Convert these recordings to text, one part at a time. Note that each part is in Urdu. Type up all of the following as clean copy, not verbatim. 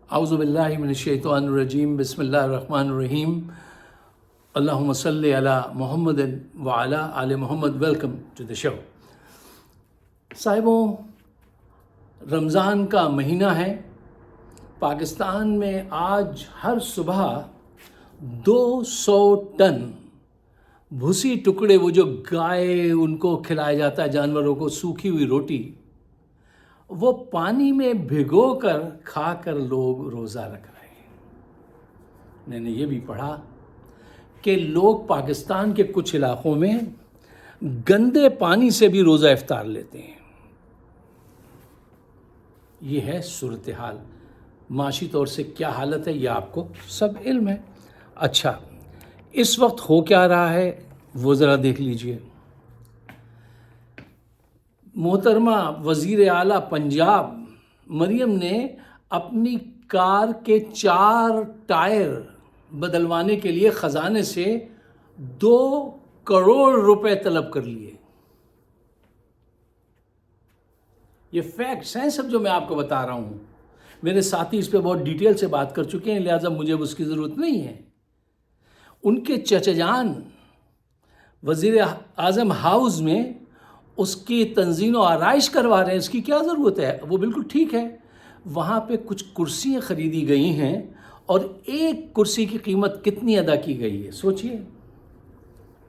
اعوذ باللہ من الشیطان الرجیم، بسم اللہ الرحمن الرحیم، اللہم صلی علی محمد وعلی آل محمد۔ ویلکم ٹو دا شو۔ صاحبوں، رمضان کا مہینہ ہے۔ پاکستان میں آج ہر صبح 200 ٹن بھوسی ٹکڑے، وہ جو گائے ان کو کھلایا جاتا ہے جانوروں کو، سوکھی ہوئی روٹی، وہ پانی میں بھگو کر کھا کر لوگ روزہ رکھ رہے ہیں۔ میں نے یہ بھی پڑھا کہ لوگ پاکستان کے کچھ علاقوں میں گندے پانی سے بھی روزہ افطار لیتے ہیں۔ یہ ہے صورتحال۔ معاشی طور سے کیا حالت ہے یہ آپ کو سب علم ہے۔ اچھا، اس وقت ہو کیا رہا ہے وہ ذرا دیکھ لیجئے۔ محترمہ وزیر اعلیٰ پنجاب مریم نے اپنی کار کے 4 ٹائر بدلوانے کے لیے خزانے سے 2 کروڑ روپے طلب کر لیے۔ یہ فیکٹس ہیں سب جو میں آپ کو بتا رہا ہوں۔ میرے ساتھی اس پہ بہت ڈیٹیل سے بات کر چکے ہیں، لہٰذا مجھے اس کی ضرورت نہیں ہے۔ ان کے چچا جان وزیر اعظم ہاؤس میں اس کی تنظیم و آرائش کروا رہے ہیں، اس کی کیا ضرورت ہے؟ وہ بالکل ٹھیک ہے۔ وہاں پہ کچھ کرسیاں خریدی گئی ہیں اور ایک کرسی کی قیمت کتنی ادا کی گئی ہے سوچئے؟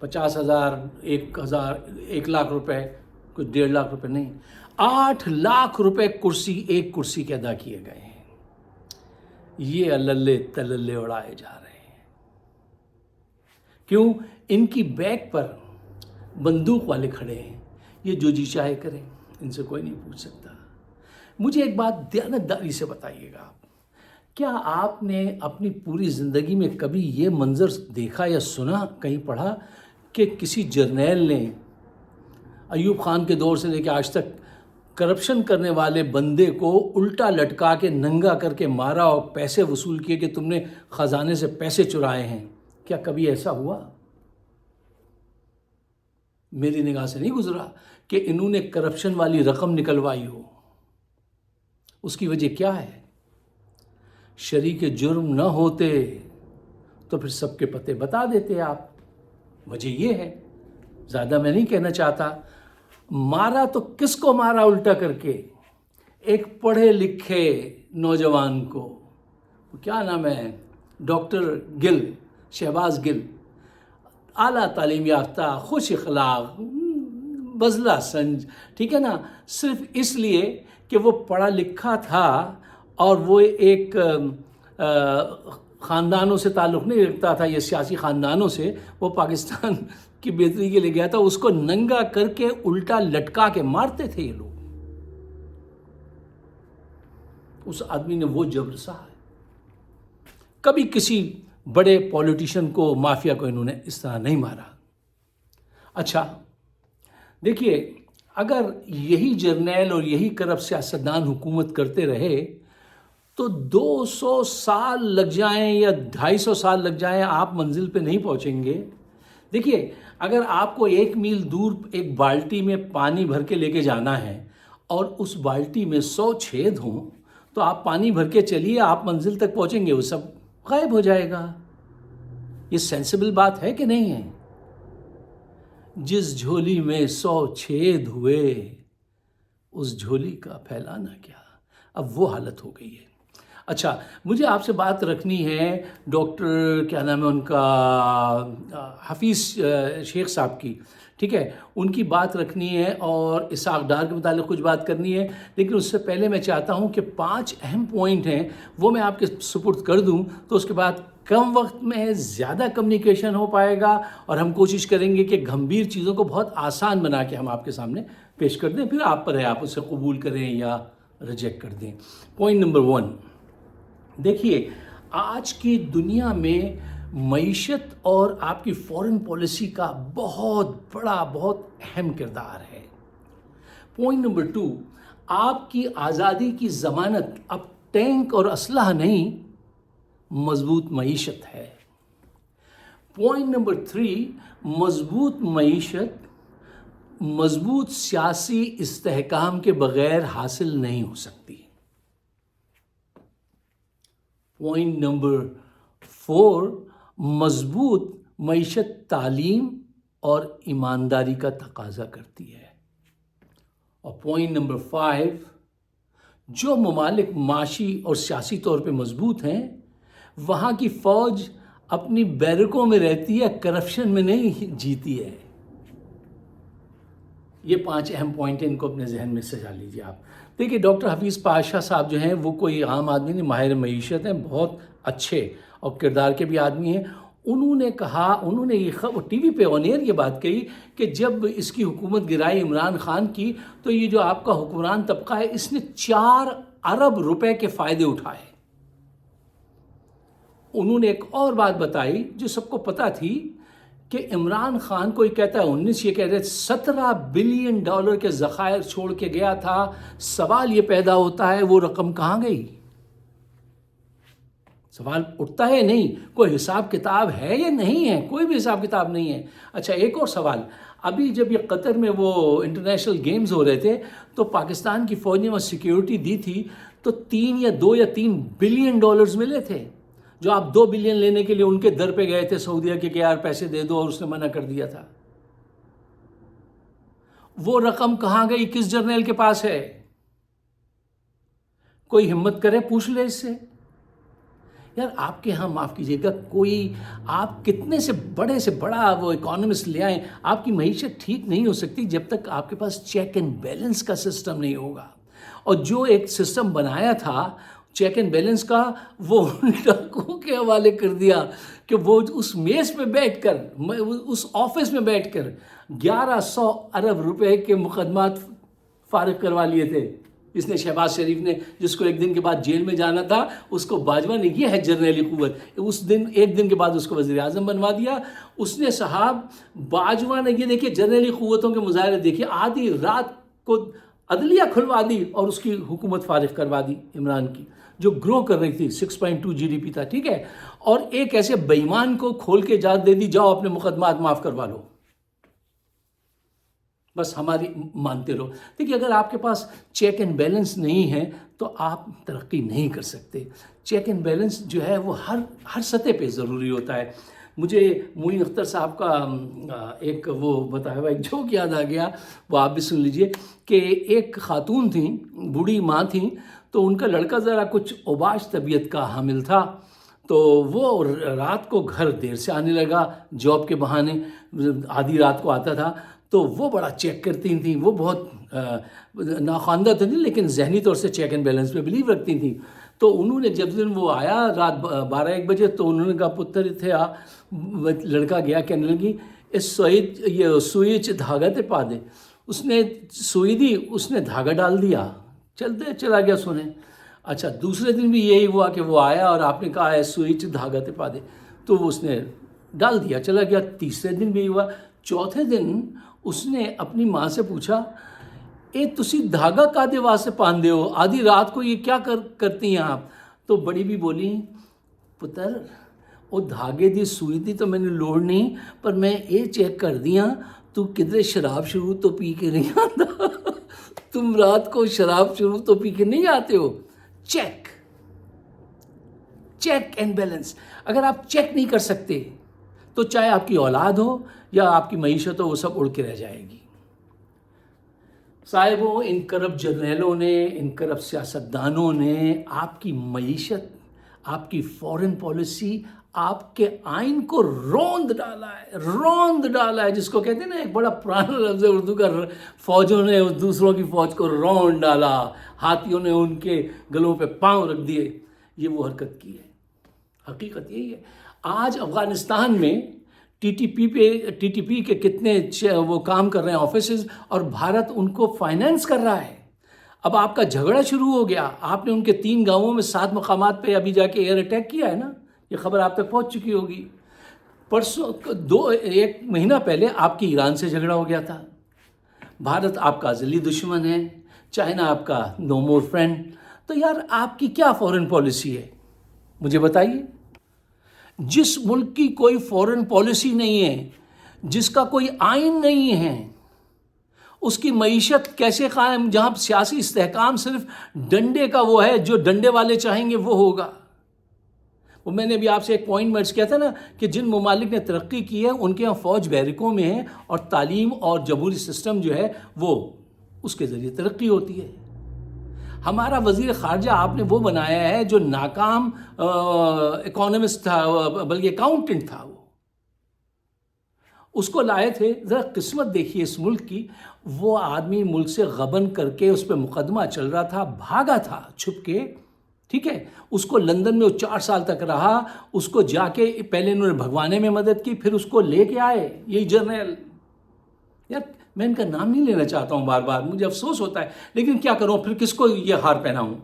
50,000، 1,000، 1 لاکھ روپے، کچھ 1.5 لاکھ روپے نہیں، 8 لاکھ روپے ایک کرسی کے ادا کیے گئے ہیں۔ یہ الللے تللے اڑائے جا رہے ہیں۔ کیوں؟ ان کی بیک پر بندوق والے کھڑے ہیں، یہ جو جی چاہے کریں، ان سے کوئی نہیں پوچھ سکتا۔ مجھے ایک بات دیانتداری سے بتائیے گا، کیا آپ نے اپنی پوری زندگی میں کبھی یہ منظر دیکھا یا سنا، کہیں پڑھا کہ کسی جرنیل نے ایوب خان کے دور سے لے کے آج تک کرپشن کرنے والے بندے کو الٹا لٹکا کے ننگا کر کے مارا اور پیسے وصول کیے کہ تم نے خزانے سے پیسے چرائے ہیں؟ کیا کبھی ایسا ہوا؟ میری نگاہ سے نہیں گزرا کہ انہوں نے کرپشن والی رقم نکلوائی ہو۔ اس کی وجہ کیا ہے؟ شریک جرم نہ ہوتے تو پھر سب کے پتے بتا دیتے آپ۔ وجہ یہ ہے، زیادہ میں نہیں کہنا چاہتا۔ مارا تو کس کو مارا الٹا کر کے؟ ایک پڑھے لکھے نوجوان کو، کیا نام ہے، ڈاکٹر گل، شہباز گل، اعلیٰ تعلیم یافتہ، خوش اخلاق، بزلہ سنج، ٹھیک ہے نا، صرف اس لیے کہ وہ پڑھا لکھا تھا اور وہ ایک خاندانوں سے تعلق نہیں رکھتا تھا، یہ سیاسی خاندانوں سے، وہ پاکستان کی بہتری کے لیے گیا تھا، اس کو ننگا کر کے الٹا لٹکا کے مارتے تھے یہ لوگ۔ اس آدمی نے وہ جبر سہا ہے۔ کبھی کسی بڑے پولیٹیشین کو، مافیا کو انہوں نے اس طرح نہیں مارا۔ اچھا دیکھیے، اگر یہی جرنیل اور یہی کرپٹ سیاستدان حکومت کرتے رہے تو 200 سال لگ جائیں یا 250 سال لگ جائیں، آپ منزل پہ نہیں پہنچیں گے۔ دیکھیے، اگر آپ کو 1 میل دور ایک بالٹی میں پانی بھر کے لے کے جانا ہے اور اس بالٹی میں 100 چھید ہوں تو آپ پانی بھر کے چلیے، آپ منزل تک پہنچیں گے، وہ سب غائب ہو جائے گا۔ یہ سینسیبل بات ہے کہ نہیں ہے؟ جس جھولی میں 100 چھید ہوئے، اس جھولی کا پھیلانا کیا؟ اب وہ حالت ہو گئی ہے۔ اچھا، مجھے آپ سے بات رکھنی ہے ڈاکٹر کیا نام ہے ان کا، حفیظ شیخ صاحب کی، ٹھیک ہے، ان کی بات رکھنی ہے اور اسحاق ڈار کے متعلق کچھ بات کرنی ہے، لیکن اس سے پہلے میں چاہتا ہوں کہ 5 اہم پوائنٹ ہیں وہ میں آپ کے سپرد کر دوں، تو اس کے بعد کم وقت میں زیادہ کمیونیکیشن ہو پائے گا اور ہم کوشش کریں گے کہ گھمبیر چیزوں کو بہت آسان بنا کے ہم آپ کے سامنے پیش کر دیں، پھر آپ پر ہے، آپ اسے قبول کریں یا ریجیکٹ کر دیں۔ پوائنٹ نمبر 1، دیکھیے، آج کی دنیا میں معیشت اور آپ کی فارن پالیسی کا بہت بڑا، بہت اہم کردار ہے۔ پوائنٹ نمبر 2، آپ کی آزادی کی ضمانت اب ٹینک اور اسلحہ نہیں، مضبوط معیشت ہے۔ پوائنٹ نمبر 3، مضبوط معیشت مضبوط سیاسی استحکام کے بغیر حاصل نہیں ہو سکتی۔ پوائنٹ نمبر 4، مضبوط معیشت تعلیم اور ایمانداری کا تقاضا کرتی ہے۔ اور پوائنٹ نمبر 5، جو ممالک معاشی اور سیاسی طور پہ مضبوط ہیں وہاں کی فوج اپنی بیرکوں میں رہتی ہے، کرپشن میں نہیں جیتی ہے۔ یہ 5 اہم پوائنٹ ہیں، ان کو اپنے ذہن میں سجا لیجیے آپ۔ دیکھیے ڈاکٹر حفیظ پاشا صاحب جو ہیں وہ کوئی عام آدمی نہیں، ماہر معیشت ہیں، بہت اچھے اور کردار کے بھی آدمی ہیں۔ انہوں نے کہا، انہوں نے یہ ٹی وی پہ آن ایئر یہ بات کہی کہ جب اس کی حکومت گرائی عمران خان کی تو یہ جو آپ کا حکمران طبقہ ہے اس نے 4 ارب روپے کے فائدے اٹھائے۔ انہوں نے ایک اور بات بتائی جو سب کو پتہ تھی کہ عمران خان کو یہ کہتا ہے 19، یہ کہہ رہے 17 بلین ڈالر کے ذخائر چھوڑ کے گیا تھا۔ سوال یہ پیدا ہوتا ہے وہ رقم کہاں گئی؟ سوال اٹھتا ہے نہیں، کوئی حساب کتاب ہے یا نہیں ہے؟ کوئی بھی حساب کتاب نہیں ہے۔ اچھا ایک اور سوال، ابھی جب یہ قطر میں وہ انٹرنیشنل گیمز ہو رہے تھے تو پاکستان کی فوج نے وہ سیکیورٹی دی تھی تو 2 یا 3 بلین ڈالرز ملے تھے، جو آپ 2 بلین لینے کے لیے ان کے در پہ گئے تھے سعودیہ کے کہ یار پیسے دے دو، اور اس نے منع کر دیا تھا۔ وہ رقم کہاں گئی؟ کس جرنیل کے پاس ہے؟ کوئی ہمت کرے پوچھ لے اس سے۔ یار آپ کے ہاں معاف کیجیے گا، کوئی آپ کتنے سے بڑا وہ اکانومسٹ لے آئیں، آپ کی معیشت ٹھیک نہیں ہو سکتی جب تک آپ کے پاس چیک اینڈ بیلنس کا سسٹم نہیں ہوگا۔ اور جو ایک سسٹم بنایا تھا چیک اینڈ بیلنس کا، وہ ڈاکوؤں کے حوالے کر دیا کہ وہ اس میز پہ بیٹھ کر، اس آفس میں بیٹھ کر 1100 ارب روپے کے مقدمات فارغ کروا لیے تھے۔ اس نے شہباز شریف نے، جس کو ایک دن کے بعد جیل میں جانا تھا، اس کو باجوہ نے، یہ ہے جرنیلی قوت، ایک دن کے بعد اس کو وزیر اعظم بنوا دیا۔ اس نے صاحب باجوہ نے، یہ دیکھیے جرنیلی قوتوں کے مظاہرے دیکھیے، آدھی رات کو عدلیہ کھلوا دی اور اس کی حکومت فارغ کروا دی عمران کی، جو گرو کر رہی تھی، 6.2 GDP تھا، ٹھیک ہے۔ اور ایک ایسے بے ایمان کو کھول کے اجازت دے دی، جاؤ اپنے مقدمات معاف کروا لو، بس ہماری مانتے رہو۔ دیکھیے اگر آپ کے پاس چیک اینڈ بیلنس نہیں ہے تو آپ ترقی نہیں کر سکتے۔ چیک اینڈ بیلنس جو ہے وہ ہر سطح پہ ضروری ہوتا ہے۔ مجھے معین اختر صاحب کا ایک وہ بتایا ہوا ایک جوک یاد آ گیا، وہ آپ بھی سن لیجئے، کہ ایک خاتون تھیں، بوڑھی ماں تھیں، تو ان کا لڑکا ذرا کچھ اوباش طبیعت کا حامل تھا، تو وہ رات کو گھر دیر سے آنے لگا، جاب کے بہانے آدھی رات کو آتا تھا، تو وہ بڑا چیک کرتی تھیں، وہ بہت ناخواندہ تو نہیں لیکن ذہنی طور سے چیک اینڈ بیلنس پہ بلیو رکھتی تھیں۔ تو انہوں نے جب دن وہ آیا رات 12-1 بجے، تو انہوں نے کہا پتر تھے لڑکا گیا، کہنے لگی یہ سوئی دھاگا تے پا دے۔ اس نے سوئی دی، اس نے دھاگا ڈال دیا، چلا گیا سونے۔ اچھا دوسرے دن بھی یہی ہوا کہ وہ آیا اور آپ نے کہا ہے سوئی دھاگا تے پا دے، تو وہ اس نے ڈال دیا، چلا گیا۔ تیسرے دن بھی یہی ہوا۔ چوتھے دن اس نے اپنی ماں سے پوچھا، اے تسی دھاگا کادے واسطے پاندے ہو، آدھی رات کو یہ کیا کرتی ہیں آپ؟ تو بڑی بھی بولی، پتر وہ دھاگے دی سوئی دی تو میں نے لوڑ نہیں، پر میں یہ چیک کر دیا تو کدھر شراب شروع تو پی کے نہیں آتا، تم رات کو شراب شروع تو پی کے نہیں آتے ہو۔ چیک اینڈ بیلنس، اگر آپ چیک نہیں کر سکتے تو چاہے آپ کی اولاد ہو یا آپ کی معیشت ہو، وہ سب اڑ کے رہ جائے گی۔ صاحبوں، ان کرپٹ جرنیلوں نے، ان کرپٹ سیاستدانوں نے آپ کی معیشت، آپ کی فورن پالیسی، آپ کے آئین کو روند ڈالا ہے، جس کو کہتے ہیں نا، ایک بڑا پرانا لفظ ہے اردو کا، فوجوں نے دوسروں کی فوج کو روند ڈالا، ہاتھیوں نے ان کے گلوں پہ پاؤں رکھ دیے، یہ وہ حرکت کی ہے۔ حقیقت یہی ہے۔ آج افغانستان میں ٹی ٹی پی کے کتنے وہ کام کر رہے ہیں آفیسز، اور بھارت ان کو فائنینس کر رہا ہے۔ اب آپ کا جھگڑا شروع ہو گیا، آپ نے ان کے 3 گاؤں میں 7 مقامات پہ ابھی جا کے ایئر اٹیک کیا ہے نا، یہ خبر آپ تک پہنچ چکی ہوگی۔ پرسوں 1 مہینہ پہلے آپ کی ایران سے جھگڑا ہو گیا تھا۔ بھارت آپ کا ازلی دشمن ہے، چائنا آپ کا نو مور فرینڈ۔ تو یار آپ کی کیا فورن پالیسی ہے مجھے بتائیے؟ جس ملک کی کوئی فورن پالیسی نہیں ہے، جس کا کوئی آئین نہیں ہے، اس کی معیشت کیسے قائم؟ جہاں سیاسی استحکام صرف ڈنڈے کا وہ ہے، جو ڈنڈے والے چاہیں گے وہ ہوگا۔ وہ میں نے ابھی آپ سے ایک پوائنٹ مرج کیا تھا نا کہ جن ممالک نے ترقی کی ہے ان کے یہاں فوج بیرکوں میں ہے اور تعلیم اور جمہوری سسٹم جو ہے وہ اس کے ذریعے ترقی ہوتی ہے. ہمارا وزیر خارجہ آپ نے وہ بنایا ہے جو ناکام اکانومسٹ تھا بلکہ اکاؤنٹنٹ تھا. وہ اس کو لائے تھے. ذرا قسمت دیکھیے اس ملک کی. وہ آدمی ملک سے غبن کر کے اس پہ مقدمہ چل رہا تھا, بھاگا تھا چھپ کے, ٹھیک ہے. اس کو لندن میں وہ 4 سال تک رہا. اس کو جا کے پہلے انہوں نے بھگوانے میں مدد کی, پھر اس کو لے کے آئے یہی جرنیل. یار میں ان کا نام نہیں لینا چاہتا ہوں بار بار, مجھے افسوس ہوتا ہے, لیکن کیا کروں, پھر کس کو یہ ہار پہناؤں.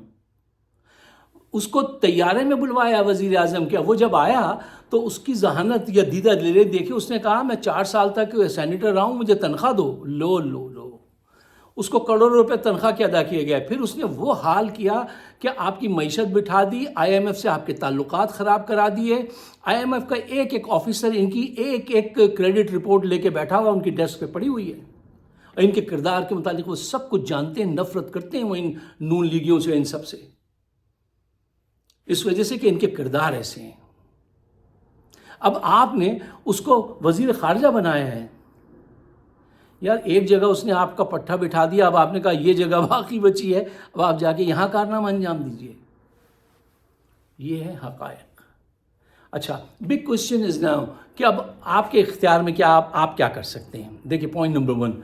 اس کو طیارے میں بلوایا وزیر اعظم کیا. وہ جب آیا تو اس کی ذہانت یا دیدہ دلیر دیکھی. اس نے کہا میں 4 سال تک سینیٹر رہا ہوں, مجھے تنخواہ دو. لو لو لو, اس کو کروڑوں روپے تنخواہ کے ادا کیے گئے. پھر اس نے وہ حال کیا کہ آپ کی معیشت بٹھا دی, آئی ایم ایف سے آپ کے تعلقات خراب کرا دیے. آئی ایم ایف کا ایک ایک آفیسر ان کی ایک ایک کریڈٹ رپورٹ لے کے بیٹھا ہوا ان کی ڈیسک پہ پڑی ہوئی ہے. اور ان کے کردار کے متعلق وہ سب کچھ جانتے ہیں, نفرت کرتے ہیں وہ ان نون لیگیوں سے, ان سب سے, اس وجہ سے کہ ان کے کردار ایسے ہیں. اب آپ نے اس کو وزیر خارجہ بنایا ہے. یار ایک جگہ اس نے آپ کا پٹھا بٹھا دیا, اب آپ نے کہا یہ جگہ باقی بچی ہے, اب آپ جا کے یہاں کارنامہ انجام دیجئے. یہ ہے حقائق. اچھا, بگ کوشچن از ناؤ کہ اب آپ کے اختیار میں کیا, آپ کیا کر سکتے ہیں. دیکھیے پوائنٹ نمبر 1,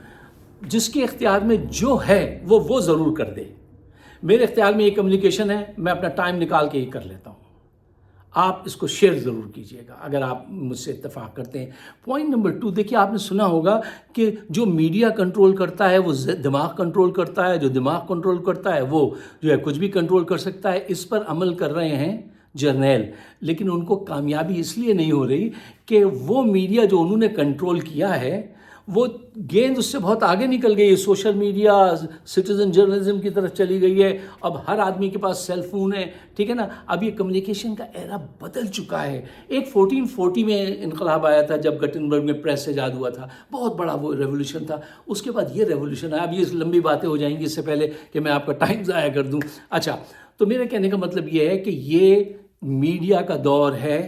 جس کے اختیار میں جو ہے وہ ضرور کر دے. میرے اختیار میں یہ کمیونیکیشن ہے, میں اپنا ٹائم نکال کے یہ کر لیتا ہوں. آپ اس کو شیئر ضرور کیجئے گا اگر آپ مجھ سے اتفاق کرتے ہیں. پوائنٹ نمبر 2, دیکھیے آپ نے سنا ہوگا کہ جو میڈیا کنٹرول کرتا ہے وہ دماغ کنٹرول کرتا ہے, جو دماغ کنٹرول کرتا ہے وہ جو ہے کچھ بھی کنٹرول کر سکتا ہے. اس پر عمل کر رہے ہیں جرنیل, لیکن ان کو کامیابی اس لیے نہیں ہو رہی کہ وہ میڈیا جو انہوں نے کنٹرول کیا ہے وہ گیند اس سے بہت آگے نکل گئی ہے. سوشل میڈیا سٹیزن جرنلزم کی طرف چلی گئی ہے. اب ہر آدمی کے پاس سیل فون ہے, ٹھیک ہے نا. اب یہ کمیونیکیشن کا ایرا بدل چکا ہے. ایک 1440 میں انقلاب آیا تھا جب گٹنبرگ میں پریس ایجاد ہوا تھا, بہت بڑا وہ ریولوشن تھا. اس کے بعد یہ ریولوشن آیا. اب یہ لمبی باتیں ہو جائیں گی, اس سے پہلے کہ میں آپ کا ٹائم ضائع کر دوں. اچھا, تو میرے کہنے کا مطلب یہ ہے کہ یہ میڈیا کا دور ہے.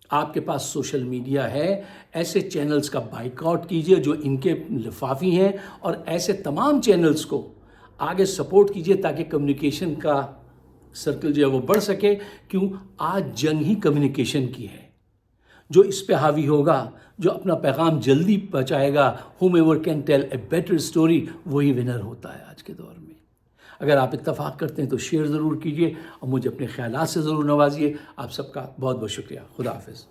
آپ کے پاس سوشل میڈیا ہے, ایسے چینلز کا بائیکاٹ کیجئے جو ان کے لفافی ہیں, اور ایسے تمام چینلز کو آگے سپورٹ کیجئے تاکہ کمیونیکیشن کا سرکل جو ہے وہ بڑھ سکے. کیوں, آج جنگ ہی کمیونیکیشن کی ہے. جو اس پہ حاوی ہوگا, جو اپنا پیغام جلدی پہنچائے گا, whomever can tell a better story, وہی ونر ہوتا ہے آج کے دور میں. اگر آپ اتفاق کرتے ہیں تو شیئر ضرور کیجئے اور مجھے اپنے خیالات سے ضرور نوازیے. آپ سب کا بہت بہت شکریہ. خدا حافظ.